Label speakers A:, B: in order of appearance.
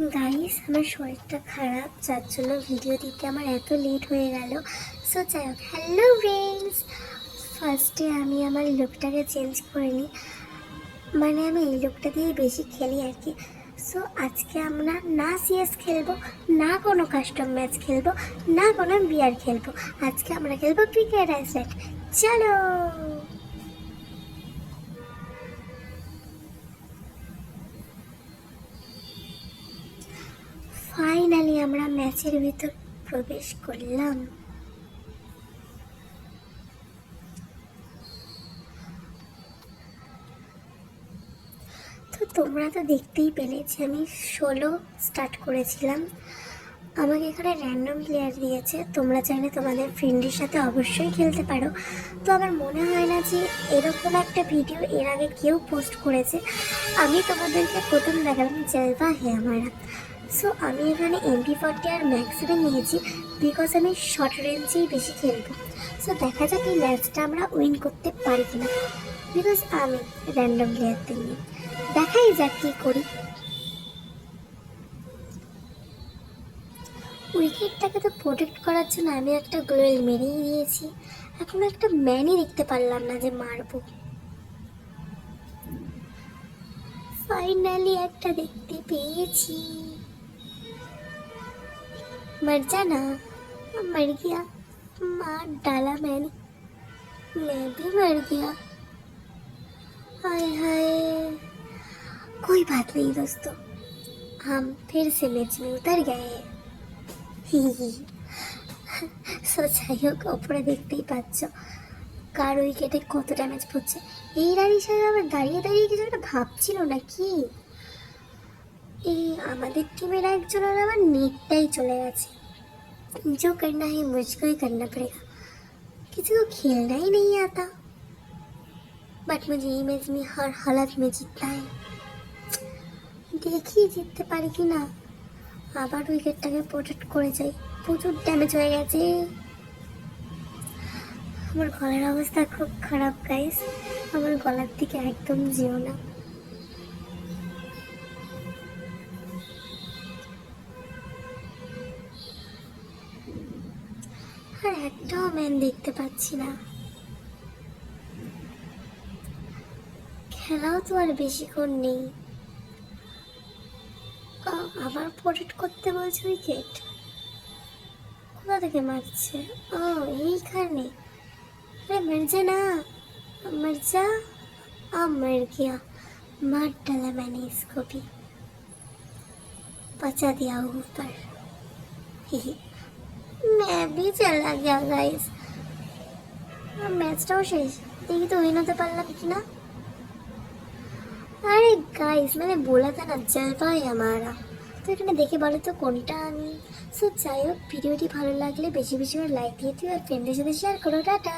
A: Guys, আমার শরীরটা খারাপ, যার জন্য ভিডিও দিতে আমার এত লেট হয়ে গেল। সো যাই হোক, হ্যালো ফ্রেন্ডস। ফার্স্টে আমি আমার লুকটাকে চেঞ্জ করে নিই, মানে আমি এই লুকটা দিয়ে বেশি খেলি আর কি। সো আজকে আমরা না সিএস খেলবো, না কোনো কাস্টম ম্যাচ খেলবো, না কোনো বিয়ার খেলবো। আজকে আমরা খেলবো ক্রিকেট অ্যাসেট। চলো। ফাইনালি আমরা ম্যাচের ভিতর প্রবেশ করলাম। তো তোমরা তো দেখতেই পেলে যে আমি 16 স্টার্ট করেছিলাম। আমাকে এখানে র্যান্ডম প্লেয়ার দিয়েছে, তোমরা চাইলে তোমাদের ফ্রেন্ডের সাথে অবশ্যই খেলতে পারো। তো আমার মনে হয় না যে এরকম একটা ভিডিও এর আগে কেউ পোস্ট করেছে। আমি তোমাদেরকে প্রথম দেখালাম জেলবা হে আমারা। সো আমি এখানে MP40 আর ম্যাক্সিমাম নিয়েছি, বিকজ আমি শর্ট রেঞ্জেই বেশি খেলবো। সো দেখা যাক এই ম্যাচটা আমরা উইন করতে পারি কিনা, বিকজ আমি র্যান্ডম প্লেয়ারদের নিয়ে দেখাই যাক কী করি। উইকেটটাকে তো প্রোটেক্ট করার জন্য আমি একটা গ্লোয়েল মেরেই দিয়েছি, এখন একটা ম্যানই দেখতে পারলাম না যে মারবো। ফাইনালি একটা দেখতে পেয়েছি। मर जाना, मर गया, मार डाला मैंने, मैं भी मर गया। हाय हाय, कोई बात नहीं दोस्तों, हम फिर से मैच में उतर गए हैं। সো যাই হোক, ওপরে দেখতেই পাচ্ছ কার উইকেটে কত ড্যামেজ পড়ছে। এই রানি সাহেব আবার দাঁড়িয়ে দাঁড়িয়ে কিছু একটা ভাবছিল না কি। এই আমাদের টিমের একজনের আবার নেটটাই চলে গেছে। जो करना है मुझको ही करना पड़ेगा, किसी को खेलना ही नहीं आता, बट मुझे ये मैच में हर हालत में जीतना है। দেখি জিততে পারি কি না। আবার উইকেটটাকে প্রোটেক্ট করে যাই, প্রচুর ড্যামেজ হয়ে গেছে। আমার গলার অবস্থা খুব খারাপ গাইস, আমার গলার দিকে একদম যেও না। আর একটাও ম্যান দেখতে পাচ্ছি না। খেলাও তো আর বেশিক্ষণ নেই, আবার প্রোটেক্ট করতে বলছে উইকেট। কোথা থেকে মারছে? ও এইখানে। अरे मर जा ना, मर जा। अब मर गया, मार डाला मैंने इसको भी, बचा दिया ऊपर। मैं भी चला गया गाइस। मैचটাও শেষ, দেখি তো উইন হতে পারলাম কিনা। আরে গাইস, मैंने बोला था ना जलवा है हमारा। তো এখানে দেখে বলো তো কোনটা আমি। সো যাই হোক, ভিডিওটি ভালো লাগলে বেশি বেশি করে লাইক দিয়ে দিও আর ফ্রেন্ডদের সাথে শেয়ার করো। টাটা।